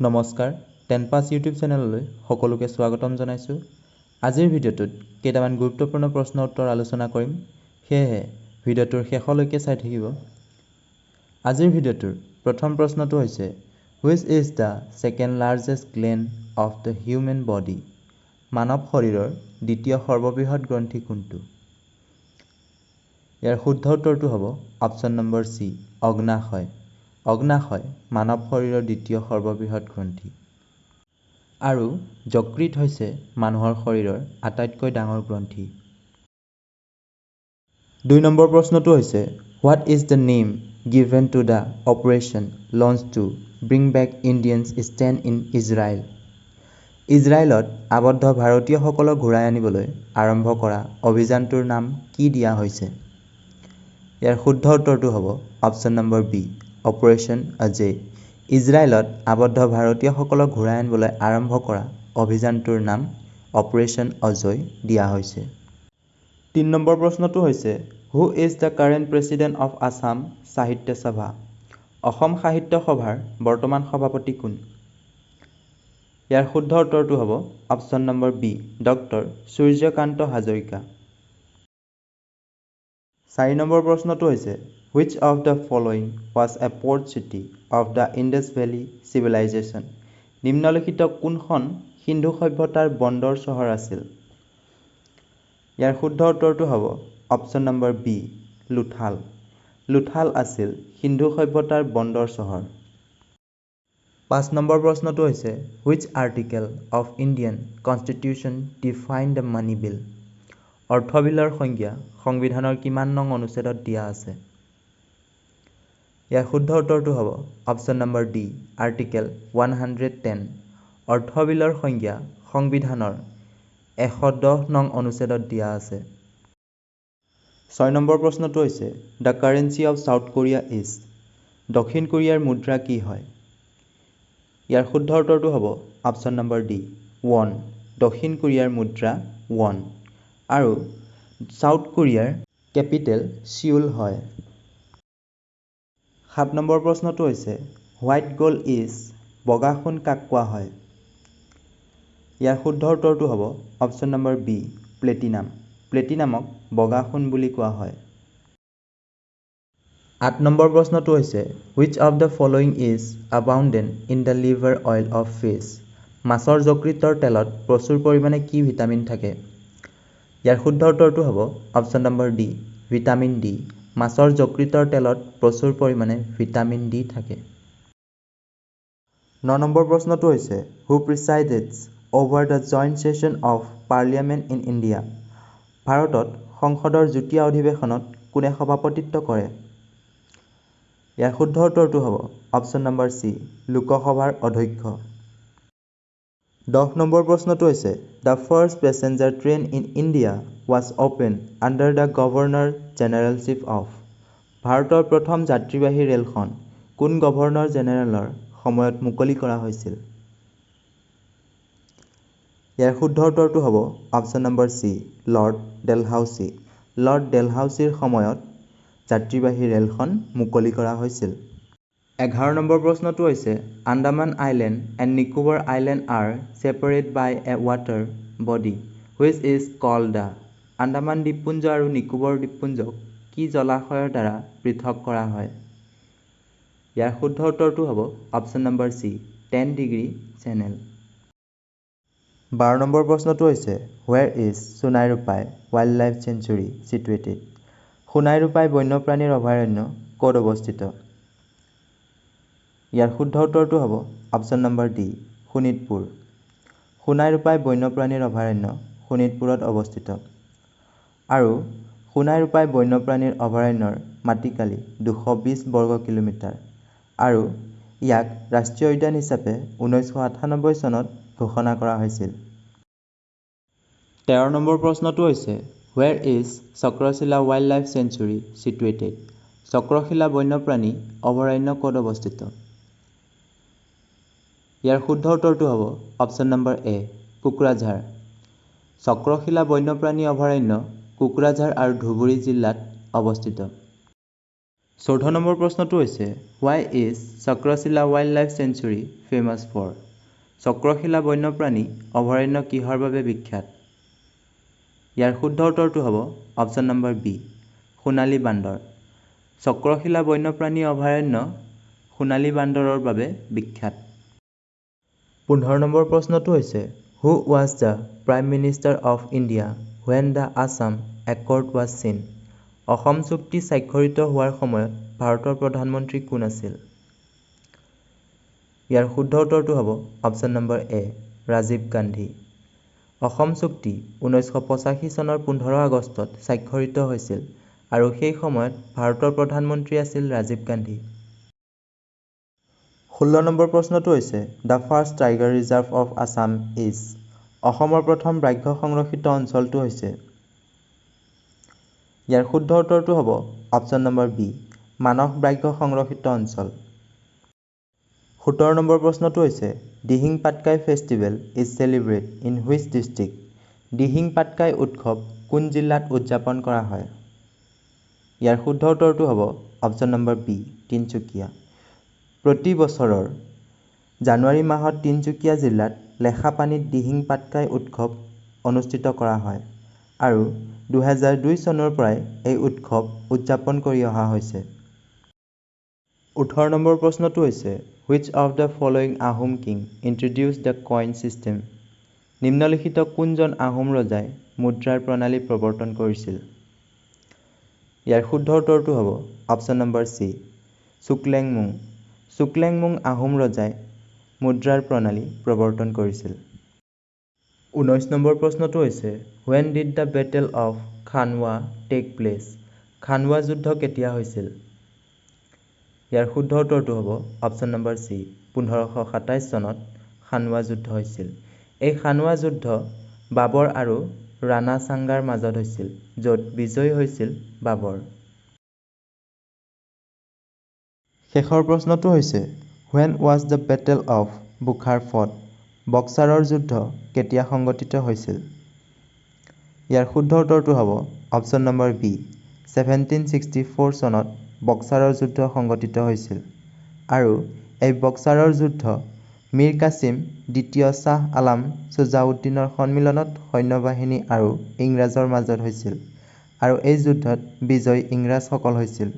নমস্কাৰ 10 পাছ ইউটিউব চেনেললৈ সকলোকে স্বাগতম জনাইছোঁ। আজিৰ ভিডিঅ'টোত কেইটামান গুৰুত্বপূৰ্ণ প্ৰশ্ন উত্তৰ আলোচনা কৰিম, সেয়েহে ভিডিঅ'টোৰ শেষলৈকে চাই থাকিব। আজিৰ ভিডিঅ'টোৰ প্ৰথম প্ৰশ্নটো হৈছে which is the second largest gland of the human body? মানৱ শৰীৰৰ দ্বিতীয় সৰ্ববৃহৎ গ্ৰন্থি কোনটো? ইয়াৰ শুদ্ধ উত্তৰটো হ'ব অপশ্যন নম্বৰ চি, অগ্নাশয়। অগ্নাশয় মানৱ শৰীৰৰ দ্বিতীয় সৰ্ববৃহৎ গ্ৰন্থি। আৰু যকৃত হৈছে মানুহৰ শৰীৰৰ আটাইতকৈ ডাঙৰ গ্ৰন্থি। 2 নম্বৰ প্ৰশ্নটো হৈছে what is the name given to the operation launch to bring back Indians stranded in Israel? ইজৰাইলত আবদ্ধ ভাৰতীয়সকলক ঘূৰাই আনিবলৈ আৰম্ভ কৰা অভিযানটোৰ নাম কি দিয়া হৈছে? ইয়াৰ শুদ্ধ উত্তৰটো হ'ব option number B, operation Ajay. ইজৰাইলত আবদ্ধ ভাৰতীয়সকলক ঘূৰাই আনিবলৈ আৰম্ভ কৰা অভিযানটোৰ নাম অপাৰেশ্যন অজয় দিয়া হৈছে। 3 নম্বৰ প্ৰশ্নটো হৈছে who is the current president of Assam সাহিত্য সভা? অসম সাহিত্য সভাৰ বৰ্তমান সভাপতি কোন? ইয়াৰ শুদ্ধ উত্তৰটো হ'ব option number B, doctor Suryakanta Hazarika. 4 number প্ৰশ্নটো হৈছে which of the following was a port city of the Indus valley civilisation? নিম্নলিখিত কোনখন সিন্ধু সভ্যতাৰ বন্দৰ চহৰ আছিল? ইয়াৰ শুদ্ধ উত্তৰটো হ'ব option number B, Lothal. Lothal আছিল সিন্ধু সভ্যতাৰ বন্দৰ চহৰ। 5 নম্বৰ প্ৰশ্নটো হৈছে which article of Indian constitution define the money bill? অৰ্থ বিলৰ সংজ্ঞা সংবিধানৰ কিমান নং অনুচ্ছেদত দিয়া আছে? ইয়াৰ শুদ্ধ উত্তৰটো হ'ব অপশ্যন নম্বৰ ডি, আৰ্টিকেল 110। অৰ্থ বিলৰ সংজ্ঞা সংবিধানৰ 110 নং অনুচ্ছেদত দিয়া আছে। 6 নম্বৰ প্ৰশ্নটো হৈছে the currency of South Korea is? দক্ষিণ কোৰিয়াৰ মুদ্ৰা কি হয়? ইয়াৰ শুদ্ধ উত্তৰটো হ'ব অপশ্যন নম্বৰ ডি, ৱন। দক্ষিণ কোৰিয়াৰ মুদ্ৰা ৱন। আৰু চাউথ কোৰিয়াৰ কেপিটেল ছিউল হয়। 7 নম্বৰ প্ৰশ্নটো হৈছে হোৱাইট গ'ল্ড ইজ? বগা সোণ কাক কোৱা হয়? ইয়াৰ শুদ্ধ উত্তৰটো হ'ব অপশ্যন নম্বৰ বি, প্লেটিনাম। প্লেটিনামক বগা সোণ বুলি কোৱা হয়। 8 নম্বৰ প্ৰশ্নটো হৈছে which of the following is abundant in the liver oil of fish? মাছৰ যকৃতৰ তেলত প্ৰচুৰ পৰিমাণে কি ভিটামিন থাকে? ইয়াৰ শুদ্ধ উত্তৰটো হ'ব option number D, vitamin D. মাছৰ যকৃতৰ তেলত প্ৰচুৰ পৰিমাণে ভিটামিন ডি থাকে। 9 নম্বৰ প্ৰশ্নটো হৈছে who presides over the joint session of parliament in India? ভাৰতত সংসদৰ যুটীয়া অধিৱেশনত কোনে সভাপতিত্ব কৰে? ইয়াৰ শুদ্ধ উত্তৰটো হ'ব অপশ্যন নম্বৰ চি, লোকসভাৰ অধ্যক্ষ। 10 নম্বৰ প্ৰশ্নটো হৈছে the first passenger train in India was open under the governor generalship of? ভাৰতৰ প্ৰথম যাত্ৰীবাহী ৰেলখন কোন গভৰ্ণৰ জেনেৰেলৰ সময়ত মুকলি কৰা হৈছিল? ইয়াৰ শুদ্ধ উত্তৰটো হ'ব option number C, lord Dalhousie. Lord ডেলহাউচিৰ সময়ত যাত্ৰীবাহী ৰেলখন মুকলি কৰা হৈছিল। 11 নম্বৰ প্ৰশ্নটো হৈছে Andaman island and Nicobar island are separate by a water body which is called the? Andaman দ্বীপপুঞ্জ আৰু নিকোবৰ দ্বীপপুঞ্জক কি জলাশয়ৰ দ্বাৰা পৃথক কৰা হয়? ইয়াৰ শুদ্ধ উত্তৰটো হ'ব option number C, 10 degree channel. 12 number প্ৰশ্নটো হৈছে where is Sonai Rupai wildlife sanctuary situated? Sonai Rupai বন্যপ্ৰাণীৰ অভয়াৰণ্য ক'ত অৱস্থিত? ইয়াৰ শুদ্ধ উত্তৰটো হ'ব option number D, Sonitpur. Sonai Rupai বন্যপ্ৰাণীৰ অভয়াৰণ্য শোণিতপুৰত অৱস্থিত। আৰু সোনাই ৰূপাই বন্যপ্ৰাণীৰ অভয়াৰণ্যৰ মাটিকালি 220 বৰ্গ কিলোমিটাৰ। আৰু ইয়াক ৰাষ্ট্ৰীয় উদ্যান হিচাপে 1998 চনত ঘোষণা কৰা হৈছিল। 13 নম্বৰ প্ৰশ্নটো হৈছে where is Chakrashila wildlife sanctuary situated? Chakrashila বন্যপ্ৰাণী অভয়াৰণ্য ক'ত অৱস্থিত? ইয়াৰ শুদ্ধ উত্তৰটো হ'ব option number A, Kokrajhar. Chakrashila বন্যপ্ৰাণী অভয়াৰণ্য কোকৰাঝাৰ আৰু ধুবুৰী জিলাত অৱস্থিত। 14 নম্বৰ প্ৰশ্নটো হৈছে why is Chakrashila wildlife sanctuary famous for Chakrashila বন্যপ্ৰাণী অভয়াৰণ্য কিহৰ বাবে বিখ্যাত ইয়াৰ শুদ্ধ উত্তৰটো হ'ব অপশ্যন নম্বৰ বি সোণালী বান্দৰ চক্ৰশিলা বন্যপ্ৰাণী অভয়াৰণ্য সোণালী বান্দৰৰ বাবে বিখ্যাত 15 নম্বৰ প্ৰশ্নটো হৈছে who was the prime minister of India when the Assam accord was চিন অসম চুক্তি স্বাক্ষৰিত হোৱাৰ সময়ত ভাৰতৰ প্ৰধানমন্ত্ৰী কোন আছিল ইয়াৰ শুদ্ধ উত্তৰটো হ'ব অপশ্যন নম্বৰ এ ৰাজীৱ গান্ধী অসম চুক্তি 1985 চনৰ 15 আগষ্টত স্বাক্ষৰিত হৈছিল আৰু সেই সময়ত ভাৰতৰ প্ৰধানমন্ত্ৰী আছিল ৰাজীৱ গান্ধী 16 নম্বৰ প্ৰশ্নটো হৈছে the first tiger reserve of Assam is অসমৰ প্ৰথম ব্যাঘ্ৰ সংৰক্ষিত অঞ্চলটো হৈছে ইয়াৰ শুদ্ধ উত্তৰটো হ'ব অপশ্যন নম্বৰ বি মানস ব্যাঘ্ৰ সংৰক্ষিত অঞ্চল 17 নম্বৰ প্ৰশ্নটো হৈছে Dihing Patkai festival is celebrate in which district Dihing Patkai উৎসৱ কোন জিলাত উদযাপন কৰা হয় ইয়াৰ শুদ্ধ উত্তৰটো হ'ব অপশ্যন নম্বৰ বি তিনচুকীয়া প্ৰতি বছৰৰ জানুৱাৰী মাহত তিনচুকীয়া জিলাত লেখাপানীত দিহিং পাটকাই উৎসৱ অনুষ্ঠিত কৰা হয় আৰু 2002 চনৰ পৰাই এই উৎসৱ উদযাপন কৰি অহা হৈছে 18 নম্বৰ প্ৰশ্নটো হৈছে which of the following Ahom king introduce the coin system নিম্নলিখিত কোনজন আহোম ৰজাই মুদ্ৰাৰ প্ৰণালী প্ৰৱৰ্তন কৰিছিল ইয়াৰ শুদ্ধ উত্তৰটো হ'ব option number C Suklenmung Ahom ৰজাই মুদ্ৰাৰ প্ৰণালী প্ৰৱৰ্তন কৰিছিল 19 নম্বৰ প্ৰশ্নটো হৈছে when did the battle of Khanwa take place Khanwa যুদ্ধ কেতিয়া হৈছিল ইয়াৰ শুদ্ধ উত্তৰটো হ'ব অপশ্যন নম্বৰ চি 1527 চনত খানৱা যুদ্ধ হৈছিল এই খানৱা যুদ্ধ বাবৰ আৰু ৰাণা সাংগাৰ মাজত হৈছিল য'ত বিজয়ী হৈছিল বাবৰ শেষৰ প্ৰশ্নটো হৈছে when was the battle of Buxar fought বক্সাৰৰ যুদ্ধ কেতিয়া সংঘটিত হৈছিল ইয়াৰ শুদ্ধ উত্তৰটো হ'ব অপশ্যন নম্বৰ বি 1764 চনত বক্সাৰৰ যুদ্ধ সংঘটিত হৈছিল আৰু এই বক্সাৰৰ যুদ্ধ মীৰ কাছিম দ্বিতীয় শ্বাহ আলাম ছুজাউদ্দিনৰ সন্মিলনত সৈন্যবাহিনী আৰু ইংৰাজৰ মাজত হৈছিল আৰু এই যুদ্ধত বিজয়ী ইংৰাজসকল হৈছিল